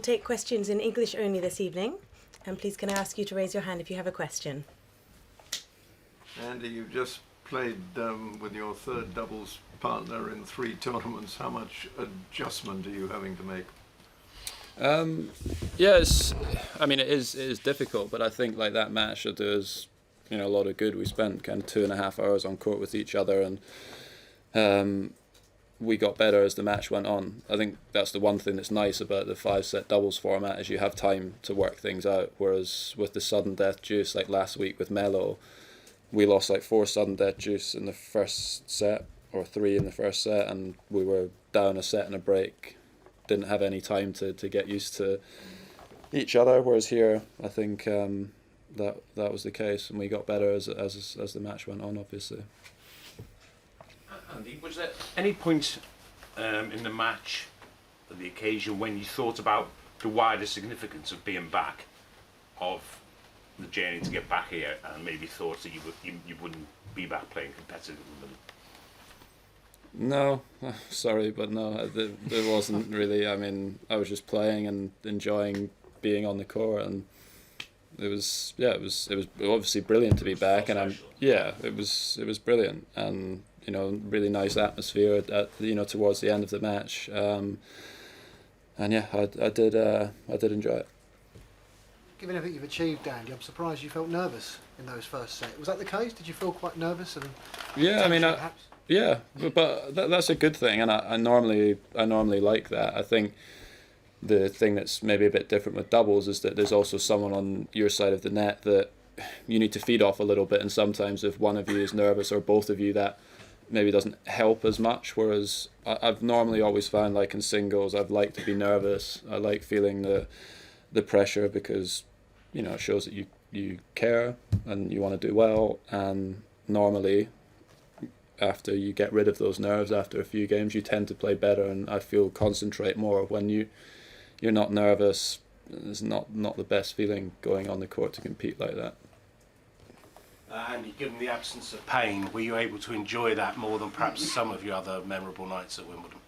take questions in English only this evening. And please can I ask you to raise your hand if you have a question. Andy, you've just played with your third doubles partner in 3 tournaments. How much adjustment are you having to make? Yeah, it is difficult, but I think like that match should do us, a lot of good. We spent kind of 2.5 hours on court with each other, and we got better as the match went on. I think that's the one thing that's nice about the 5-set doubles format is you have time to work things out. Whereas with the sudden death deuce, like last week with Melo, we lost like 4 sudden death deuce in the first set, or 3 in the first set, and we were down a set and a break. Didn't have any time to get used to each other. Whereas here, I think that was the case, and we got better as the match went on, obviously. Andy, was there any point in the match, or the occasion, when you thought about the wider significance of being back, of the journey to get back here, and maybe thought that you wouldn't be back playing competitively? No, sorry, but no, there wasn't really. I mean, I was just playing and enjoying being on the court, and it was obviously brilliant to be back, and it was brilliant, and really nice atmosphere at towards the end of the match, and yeah, I did enjoy it. Given everything you've achieved, Andy, I'm surprised you felt nervous in those first sets. Was that the case? Did you feel quite nervous? And yeah, but that's a good thing, and I normally like that. I think the thing that's maybe a bit different with doubles is that there's also someone on your side of the net that you need to feed off a little bit, and sometimes if one of you is nervous or both of you, that maybe doesn't help as much. Whereas I've normally always found, like in singles, I've liked to be nervous. I like feeling the pressure because it shows that you care and you want to do well, and normally after you get rid of those nerves after a few games, you tend to play better, and I feel concentrate more when you're not nervous. It's not the best feeling going on the court to compete like that. Andy, given the absence of pain, were you able to enjoy that more than perhaps some of your other memorable nights at Wimbledon?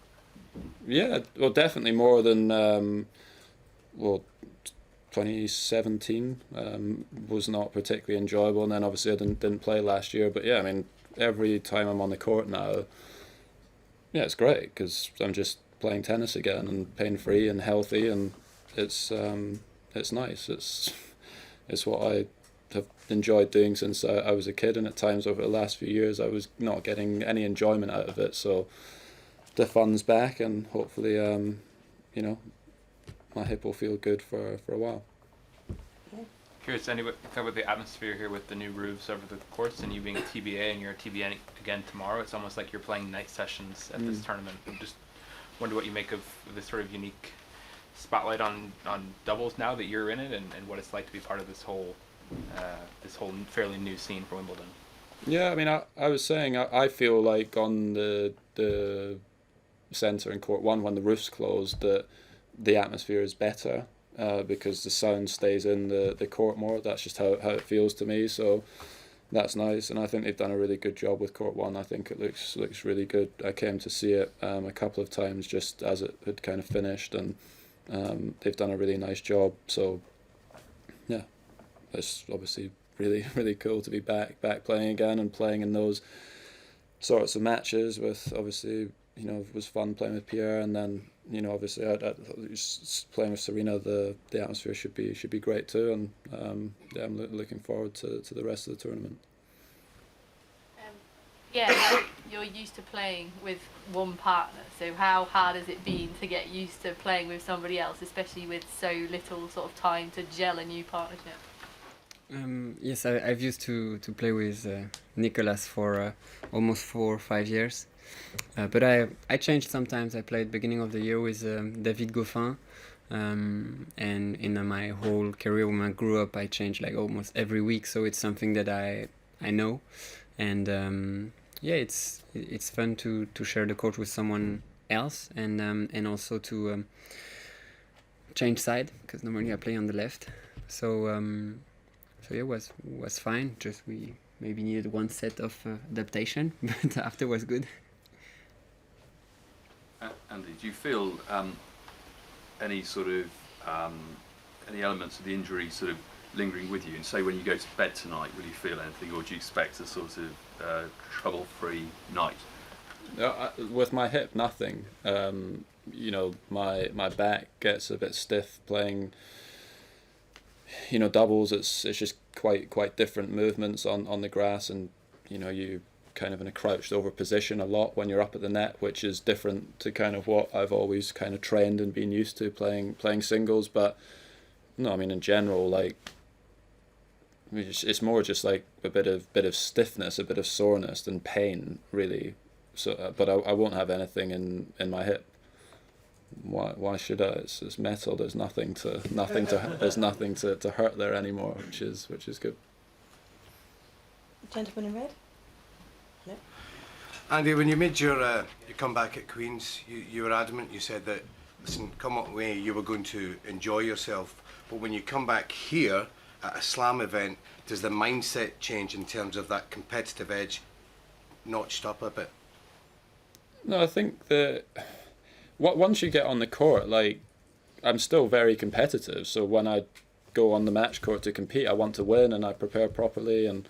Yeah, well, definitely more than 2017 was not particularly enjoyable, and then obviously I didn't play last year. But yeah, I mean, every time I'm on the court now, yeah, it's great because I'm just playing tennis again and pain-free and healthy, and it's nice. It's what I have enjoyed doing since I was a kid, and at times over the last few years I was not getting any enjoyment out of it. So the fun's back, and hopefully my hip will feel good for a while. Curious, anyway, about the atmosphere here with the new roofs over the courts, and you being a TBA and you're a TBA again tomorrow. It's almost like you're playing night sessions at this tournament. I just wonder what you make of this sort of unique spotlight on doubles now that you're in it, and what it's like to be part of this whole fairly new scene for Wimbledon. Yeah, I mean, I was saying I feel like on the centre in Court 1 when the roof's closed that the atmosphere is better because the sound stays in the court more. That's just how it feels to me. So that's nice, and I think they've done a really good job with Court 1. I think it looks really good. I came to see it a couple of times just as it had kind of finished, and they've done a really nice job. So yeah, it's obviously really, really cool to be back playing again and playing in those sorts of matches with, obviously, it was fun playing with Pierre, and then obviously I playing with Serena, the atmosphere should be great too, and yeah, I'm looking forward to the rest of the tournament. You're used to playing with one partner, so how hard has it been to get used to playing with somebody else, especially with so little sort of time to gel a new partnership? Yes, I've used to play with Nicolas for almost 4 or 5 years. But I changed sometimes. I played beginning of the year with David Goffin, and in my whole career when I grew up, I changed like almost every week. So it's something that I know, and it's fun to share the court with someone else, and also to change side, because normally I play on the left. So yeah, it was fine. Just we maybe needed one set of adaptation, but after was good. Andy, do you feel any sort of any elements of the injury sort of lingering with you? And say when you go to bed tonight, will you feel anything, or do you expect a sort of trouble-free night? With my hip, nothing. You know, my back gets a bit stiff playing, you know, doubles. It's just quite different movements on the grass, and you know, you kind of in a crouched over position a lot when you're up at the net, which is different to kind of what I've always kind of trained and been used to playing singles. But no, I mean in general, like it's more just like a bit of stiffness, a bit of soreness than pain, really. So, but I won't have anything in my hip. Why should I? It's metal. There's nothing to hurt there anymore, which is good. Gentleman in red. No. Andy, when you made your comeback at Queen's, you were adamant. You said that, listen, come what may, you were going to enjoy yourself. But when you come back here at a slam event, does the mindset change in terms of that competitive edge notched up a bit? No, I think that once you get on the court, like I'm still very competitive. So when I go on the match court to compete, I want to win and I prepare properly and,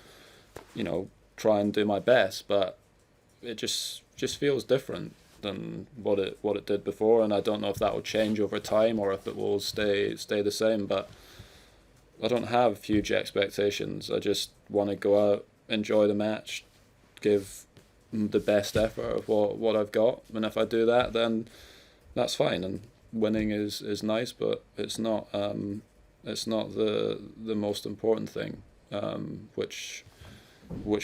you know, try and do my best. But it just feels different than what it did before, and I don't know if that will change over time or if it will stay the same. But I don't have huge expectations. I just want to go out, enjoy the match, give the best effort of what I've got, and if I do that, then that's fine. And winning is nice, but it's not the most important thing, which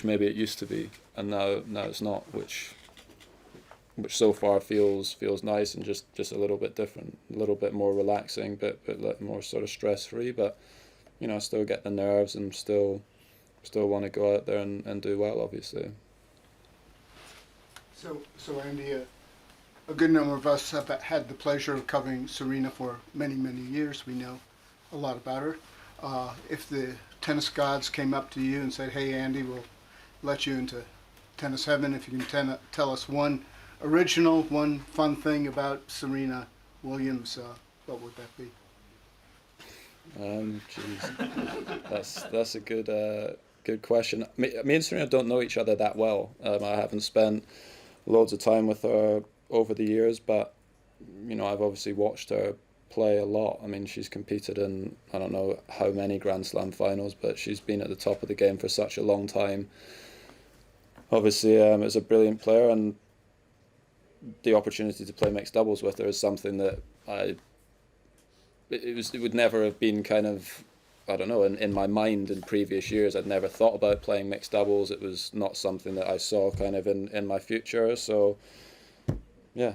maybe it used to be, and now it's not, which so far feels nice and just a little bit different, a little bit more relaxing, but more sort of stress free. But you know, I still get the nerves and still want to go out there and do well, obviously. So Andy, a good number of us have had the pleasure of covering Serena for many years. We know a lot about her. If the tennis gods came up to you and said, "Hey Andy, we'll let you into tennis heaven if you can tell us one original, one fun thing about Serena Williams," what would that be? That's a good question. Me and Serena don't know each other that well. I haven't spent loads of time with her over the years, but you know, I've obviously watched her play a lot. I mean, she's competed in I don't know how many Grand Slam finals, but she's been at the top of the game for such a long time. Obviously, is a brilliant player, and the opportunity to play mixed doubles with her is something that it would never have been kind of, I don't know, in my mind in previous years. I'd never thought about playing mixed doubles. It was not something that I saw kind of in my future. So yeah,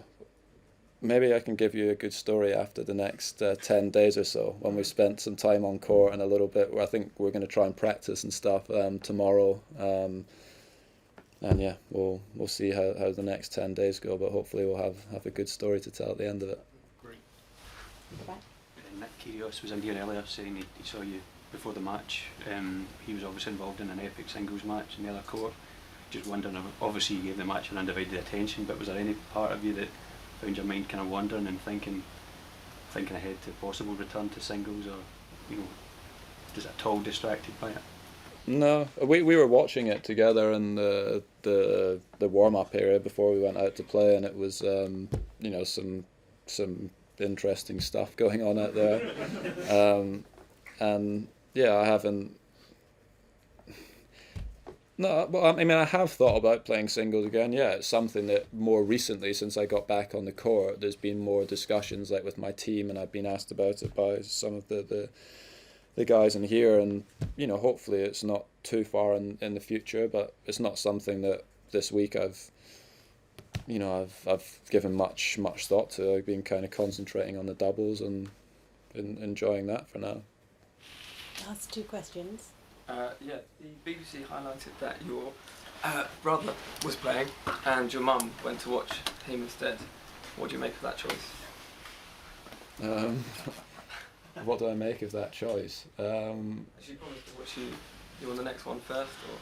maybe I can give you a good story after the next 10 days or so, when we've spent some time on court and a little bit where I think we're going to try and practice and stuff tomorrow. And yeah, we'll see how the next 10 days go, but hopefully we'll have a good story to tell at the end of it. Great. Nick Kyrgios was in here earlier saying he saw you before the match. He was obviously involved in an epic singles match in the other court. Just wondering, obviously you gave the match an undivided attention, but was there any part of you that found your mind kind of wandering and thinking ahead to possible return to singles, or you know, was it at all distracted by it? No, we were watching it together in the warm up area before we went out to play, and it was you know, some interesting stuff going on out there, and yeah, I haven't. No, well, I mean, I have thought about playing singles again. Yeah, it's something that more recently, since I got back on the court, there's been more discussions, like with my team, and I've been asked about it by some of the guys in here, and you know, hopefully it's not too far in the future, but it's not something that this week I've given much thought to. I've been kind of concentrating on the doubles and enjoying that for now. Last two questions. Yeah, the BBC highlighted that your brother was playing and your mum went to watch him instead. What do you make of that choice? What do I make of that choice? She promised to watch you on the next one first, or?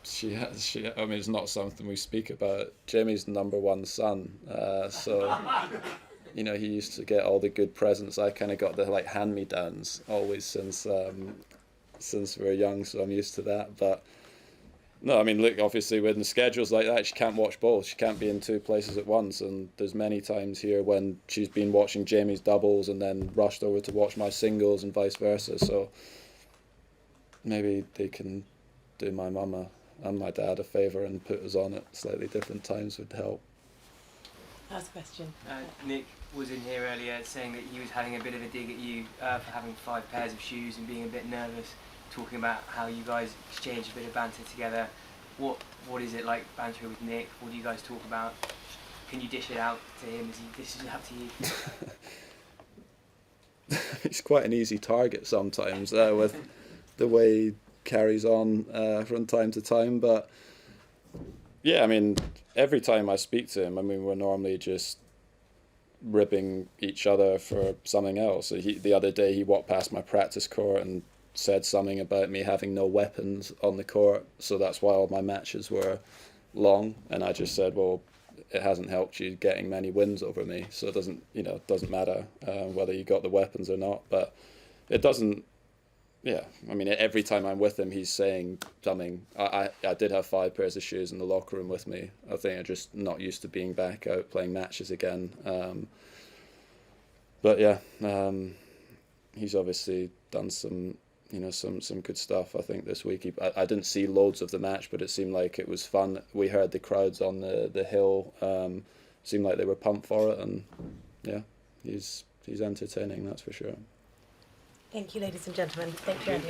She. I mean, it's not something we speak about. Jamie's number one son, so you know, he used to get all the good presents. I kind of got the like hand-me-downs always since we were young, so I'm used to that. But no, I mean, look, obviously when the schedule's like that, she can't watch both. She can't be in two places at once. And there's many times here when she's been watching Jamie's doubles and then rushed over to watch my singles and vice versa. So maybe they can do my mum and my dad a favour and put us on at slightly different times would help. Ask a question. Nick was in here earlier saying that he was having a bit of a dig at you for having 5 pairs of shoes and being a bit nervous, talking about how you guys exchange a bit of banter together. What is it like bantering with Nick? What do you guys talk about? Can you dish it out to him as he dishes it out to you? He's quite an easy target sometimes with the way he carries on from time to time. But yeah, I mean, every time I speak to him, I mean, we're normally just ribbing each other for something else. So the other day he walked past my practice court and said something about me having no weapons on the court, so that's why all my matches were long. And I just said, well, it hasn't helped you getting many wins over me, so it doesn't matter whether you got the weapons or not. But it doesn't. Yeah, I mean, every time I'm with him, he's saying something. I did have 5 pairs of shoes in the locker room with me. I think I'm just not used to being back out playing matches again. But yeah, he's obviously done some good stuff. I think this week I didn't see loads of the match, but it seemed like it was fun. We heard the crowds on the hill. Seemed like they were pumped for it, and yeah, he's entertaining, that's for sure. Thank you, ladies and gentlemen. Thank you, Andy.